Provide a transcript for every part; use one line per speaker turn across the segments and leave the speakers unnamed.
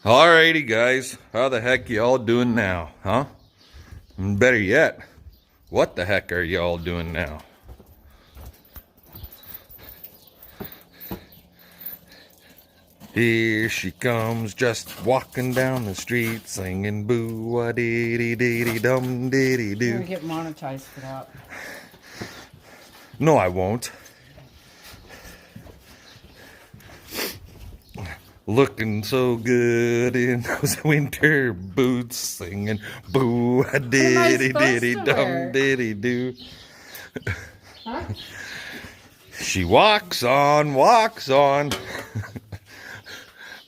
Alrighty, guys. How the heck y'all doing now, huh? And better yet, what the heck are y'all doing now? Here she comes, just walking down the street, singing boo a dee dee dee dee dum dee dee doo.
You're gonna get monetized for that.
No, I won't. Looking so good in those winter boots, singing boo a diddy diddy dum diddy doo.
Huh?
She walks on, walks on.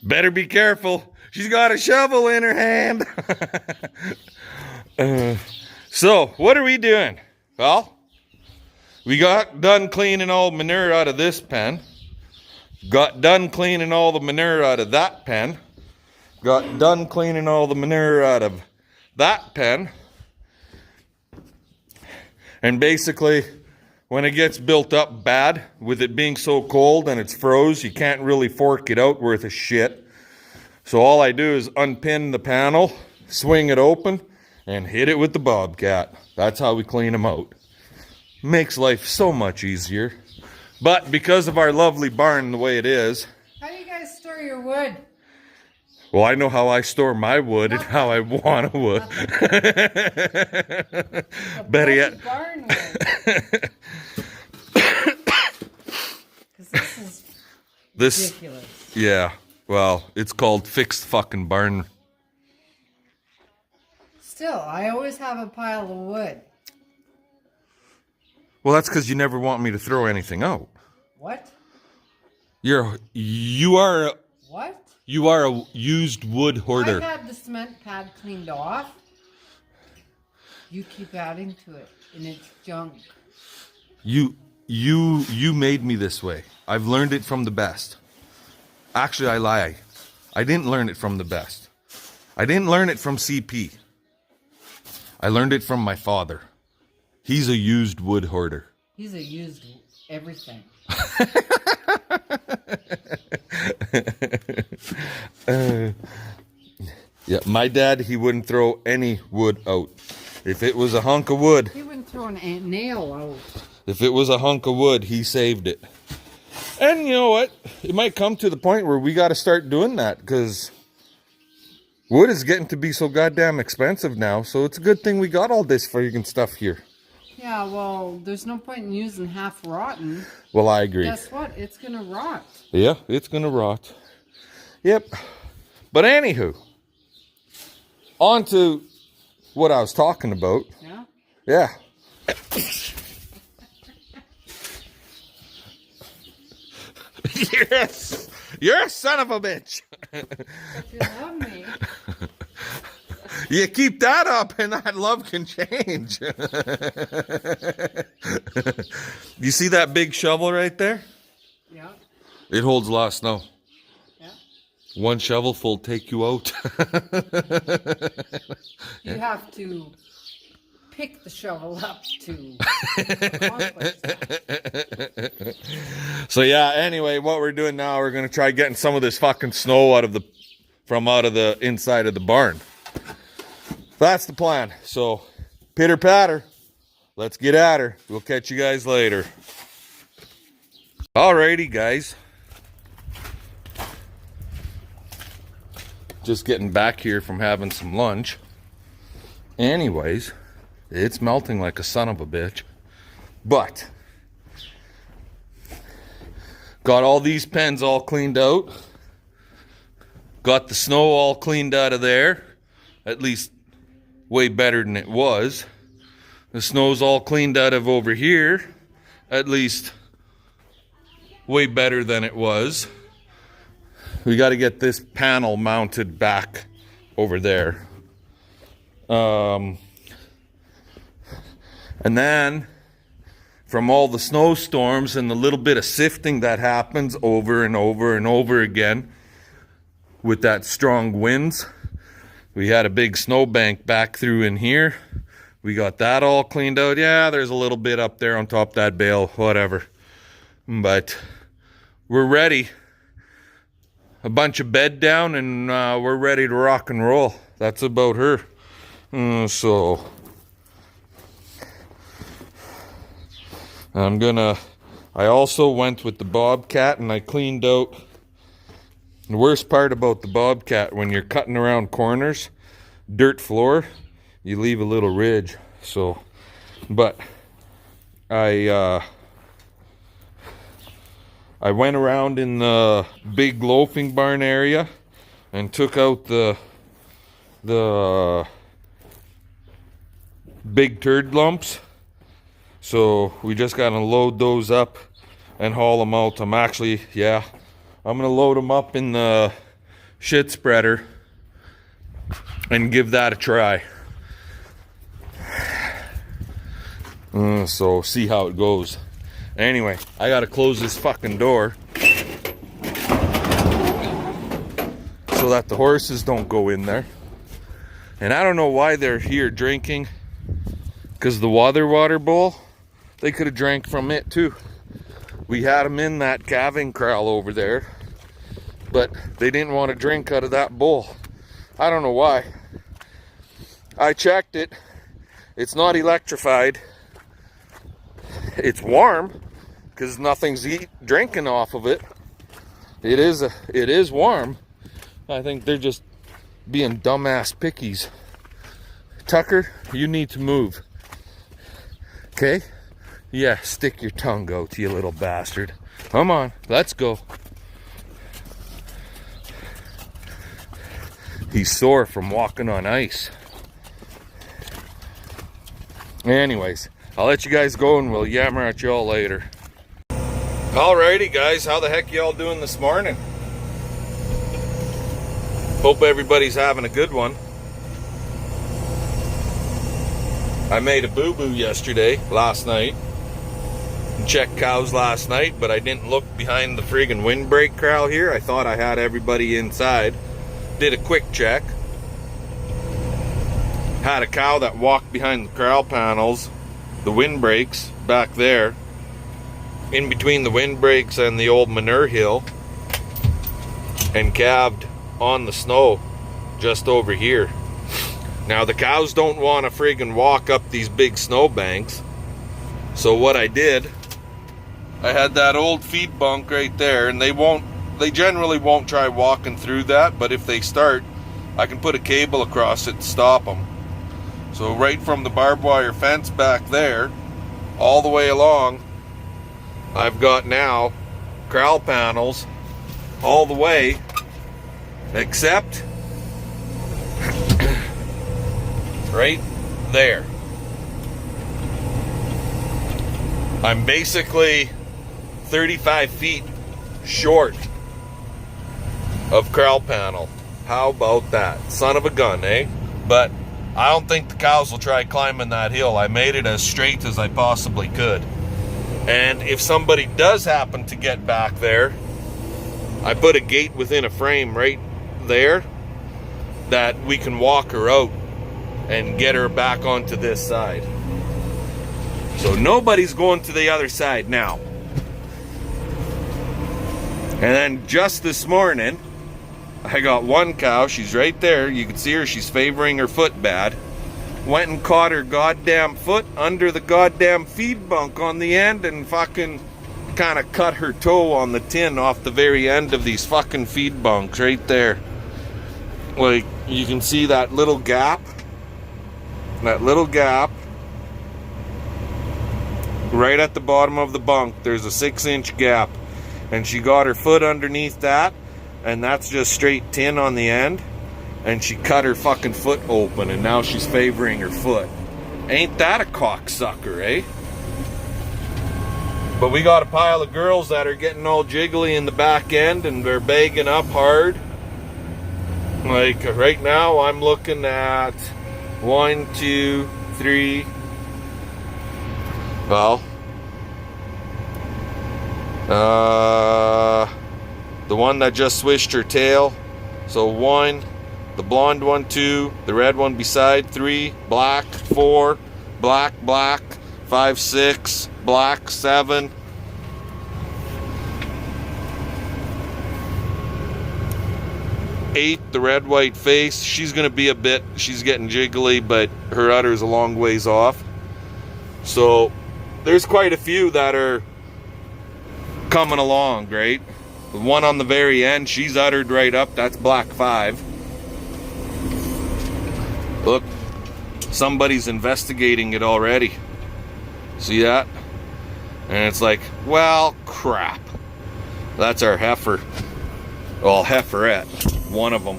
Better be careful. She's got a shovel in her hand. So, what are we doing? Well, we got done cleaning all manure out of this pen. Got done cleaning all the manure out of that pen. Got done cleaning all the manure out of that pen. And basically, when it gets built up bad, with it being so cold and it's froze, you can't really fork it out worth a shit. So all I do is unpin the panel, swing it open, and hit it with the bobcat. That's how we clean them out. Makes life so much easier. But because of our lovely barn the way it is...
How do you guys store your wood?
Well, I know how I store my wood and how I want a wood. Better yet...
barn wood. Because this is ridiculous.
Yeah, well, it's called fixed fucking barn.
Still, I always have a pile of wood.
Well, that's because you never want me to throw anything out.
What?
You are
What?
a used wood hoarder.
I had the cement pad cleaned off. You keep adding to it, and it's junk.
You made me this way. I've learned it from the best. Actually, I lie. I didn't learn it from the best. I didn't learn it from CP. I learned it from my father. He's a used wood hoarder.
He's a used everything.
Yeah, my dad, he wouldn't throw any wood out. If it was a hunk of wood...
He wouldn't throw a nail out.
If it was a hunk of wood, he saved it. And you know what? It might come to the point where we got to start doing that, because wood is getting to be so goddamn expensive now, so it's a good thing we got all this friggin' stuff here.
Yeah, well, there's no point in using half rotten.
Well, I agree.
Guess what? It's going to rot.
Yeah, it's going to rot. Yep. But anywho, on to what I was talking about.
Yeah?
Yeah. Yes! You're a son of a bitch!
If you love me.
You keep that up and that love can change. You see that big shovel right there?
Yeah.
It holds a lot of snow.
Yeah.
One shovel full take you out.
You have to pick the shovel up to accomplish that.
So yeah, anyway, what we're doing now, we're gonna try getting some of this fucking snow out of the inside of the barn. That's the plan. So, pitter patter. Let's get at her. We'll catch you guys later. Alrighty, guys. Just getting back here from having some lunch. Anyways, it's melting like a son of a bitch. But, got all these pens all cleaned out. Got the snow all cleaned out of there. At least way better than it was. The snow's all cleaned out of over here. At least way better than it was. We got to get this panel mounted back over there. And then from all the snowstorms and the little bit of sifting that happens over and over and over again with that strong winds, we had a big snowbank back through in here. We got that all cleaned out. Yeah, there's a little bit up there on top of that bale, whatever. But we're ready. a bunch of bed down, and we're ready to rock and roll. That's about her. So I also went with the Bobcat, and I cleaned out. The worst part about the Bobcat, when you're cutting around corners, dirt floor, you leave a little ridge. So, but I went around in the big loafing barn area and took out the big turd lumps. So we just gotta load those up and haul them out. I'm gonna load them up in the shit spreader and give that a try. So see how it goes. Anyway, I gotta close this fucking door so that the horses don't go in there. And I don't know why they're here drinking, because the water bowl, they could have drank from it too. We had them in that calving corral over there, but they didn't want to drink out of that bowl. I don't know why. I checked it. It's not electrified. It's warm because nothing's drinking off of it. It is warm. I think they're just being dumbass pickies. Tucker, you need to move. Okay? Yeah, stick your tongue out, you little bastard. Come on, let's go. He's sore from walking on ice. Anyways, I'll let you guys go and we'll yammer at y'all later. Alrighty guys, how the heck y'all doing this morning? Hope everybody's having a good one. I made a boo-boo last night. Checked cows last night, but I didn't look behind the friggin' windbreak corral here. I thought I had everybody inside. Did a quick check. Had a cow that walked behind the corral panels, the windbreaks back there, in between the windbreaks and the old manure hill, and calved on the snow just over here. Now the cows don't want to friggin' walk up these big snow banks, so what I did, I had that old feed bunk right there, and they generally won't try walking through that, but if they start, I can put a cable across it to stop them. So right from the barbed wire fence back there all the way along, I've got now corral panels all the way, except right there. I'm basically 35 feet short of corral panel. How about that? Son of a gun, eh? But I don't think the cows will try climbing that hill. I made it as straight as I possibly could. And if somebody does happen to get back there, I put a gate within a frame right there that we can walk her out and get her back onto this side. So nobody's going to the other side now. And then just this morning, I got one cow, she's right there, you can see her, she's favoring her foot bad. Went and caught her goddamn foot under the goddamn feed bunk on the end and fucking kind of cut her toe on the tin off the very end of these fucking feed bunks right there. Like, you can see that little gap. That little gap. Right at the bottom of the bunk, there's a 6-inch gap. And she got her foot underneath that, and that's just straight tin on the end. And she cut her fucking foot open, and now she's favoring her foot. Ain't that a cocksucker, eh? But we got a pile of girls that are getting all jiggly in the back end, and they're bagging up hard. Like, right now, I'm looking at 1, 2, 3. Well, the one that just swished her tail. So 1, the blonde one 2, the red one beside 3, black 4, black, 5, 6, black 7. 8, the red white face. She's gonna be she's getting jiggly, but her udder's a long ways off. So there's quite a few that are coming along, right? The one on the very end, she's uddered right up. That's black 5. Look, somebody's investigating it already. See that? And it's like, well, crap. That's our heifer. Well, heiferette. One of them.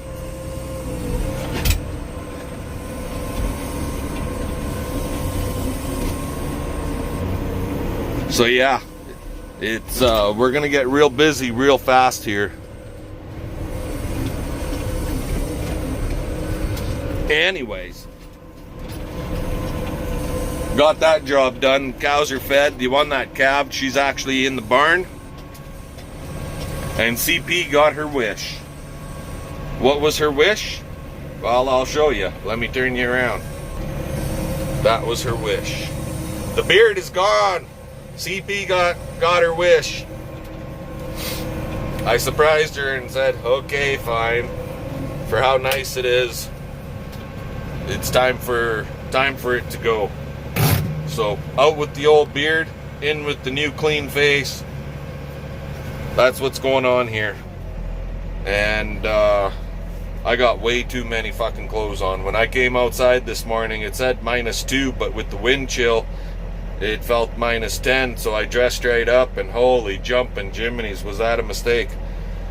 So yeah, it's we're gonna get real busy real fast here. Anyways, got that job done. Cows are fed. The one that calved, she's actually in the barn. And CP got her wish. What was her wish? Well, I'll show you. Let me turn you around. That was her wish. The beard is gone. CP got her wish. I surprised her and said, okay, fine. For how nice it is, it's time for it to go. So out with the old beard, in with the new clean face. That's what's going on here. And I got way too many fucking clothes on. When I came outside this morning, it said -2, but with the wind chill, it felt -10. So I dressed right up, and holy jumping Jiminy's, was that a mistake?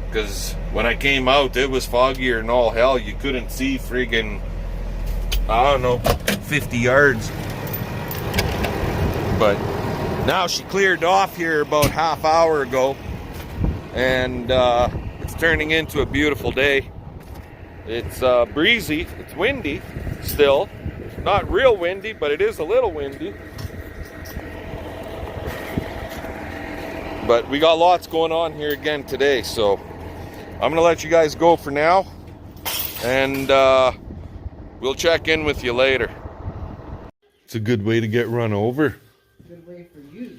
Because when I came out, it was foggier than all hell. You couldn't see friggin', I don't know, 50 yards. But now she cleared off here about half hour ago, and it's turning into a beautiful day. It's breezy, it's windy still. Not real windy, but it is a little windy. But we got lots going on here again today, so I'm gonna let you guys go for now, and we'll check in with you later. It's a good way to get run over.
Good way for you to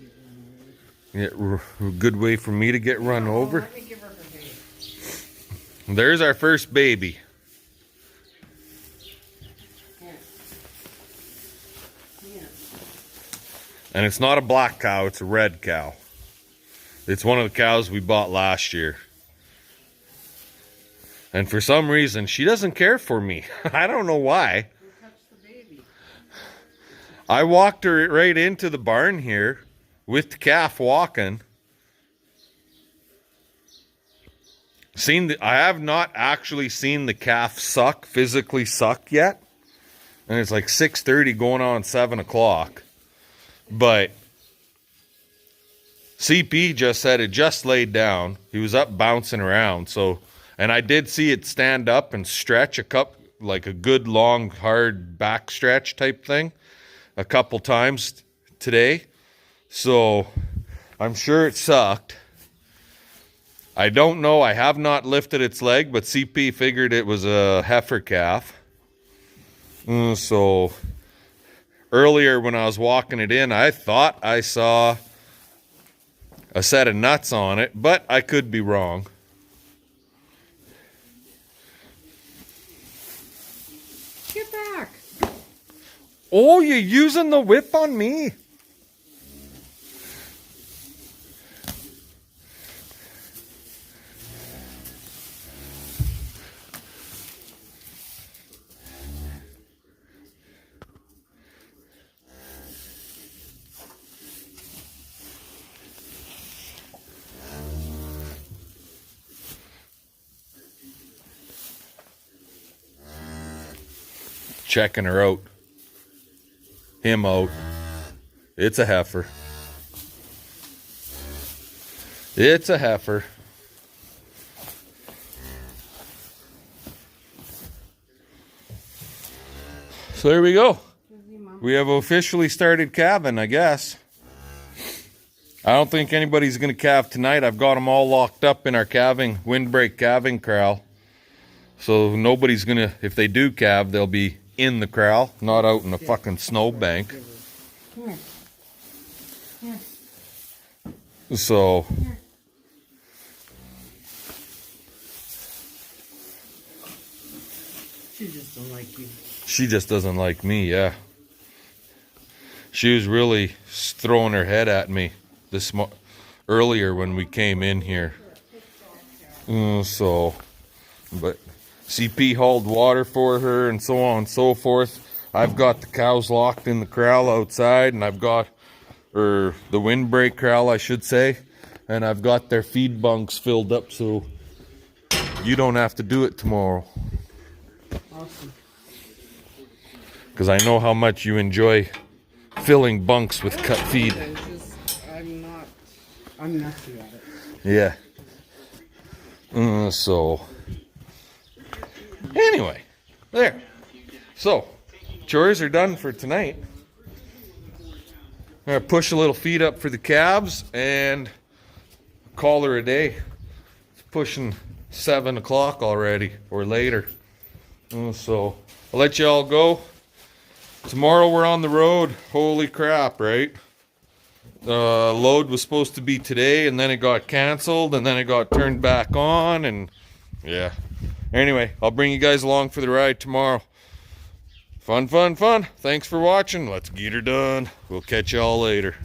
get run over.
Yeah, good way for me to get run over.
Let me give her her baby.
There's our first baby.
Here. Here.
And it's not a black cow, it's a red cow. It's one of the cows we bought last year. And for some reason, she doesn't care for me. I don't know why.
Go touch the baby.
I walked her right into the barn here with the calf walking. I have not actually seen the calf physically suck yet. And it's like 6:30 going on 7 o'clock. But CP just said it just laid down. He was up bouncing around. So, and I did see it stand up and stretch like a good long hard back stretch type thing a couple times today. So I'm sure it sucked. I don't know. I have not lifted its leg, but CP figured it was a heifer calf. So earlier when I was walking it in, I thought I saw a set of nuts on it, but I could be wrong.
Get back.
Oh, you're using the whip on me. Checking her out. Him out. It's a heifer. It's a heifer. So there we go. We have officially started calving, I guess. I don't think anybody's going to calve tonight. I've got them all locked up in our windbreak calving corral. So nobody's going to, if they do calve, they'll be in the corral, not out in a fucking snowbank.
Here. Here.
So
Here. don't like you.
She just doesn't like me, yeah. She was really throwing her head at me earlier when we came in here. But CP hauled water for her and so on and so forth. I've got the cows locked in the corral outside, and I've got, or the windbreak corral, I should say, and I've got their feed bunks filled up so you don't have to do it tomorrow.
Awesome.
Because I know how much you enjoy filling bunks with cut feed.
I'm messy at it.
Yeah. Anyway, there. So, chores are done for tonight. I'm going to push a little feed up for the calves and call her a day. It's pushing 7 o'clock already, or later. So, I'll let you all go. Tomorrow we're on the road. Holy crap, right? Load was supposed to be today, and then it got canceled, and then it got turned back on, and yeah. Anyway, I'll bring you guys along for the ride tomorrow. Fun, fun, fun. Thanks for watching. Let's get her done. We'll catch y'all later.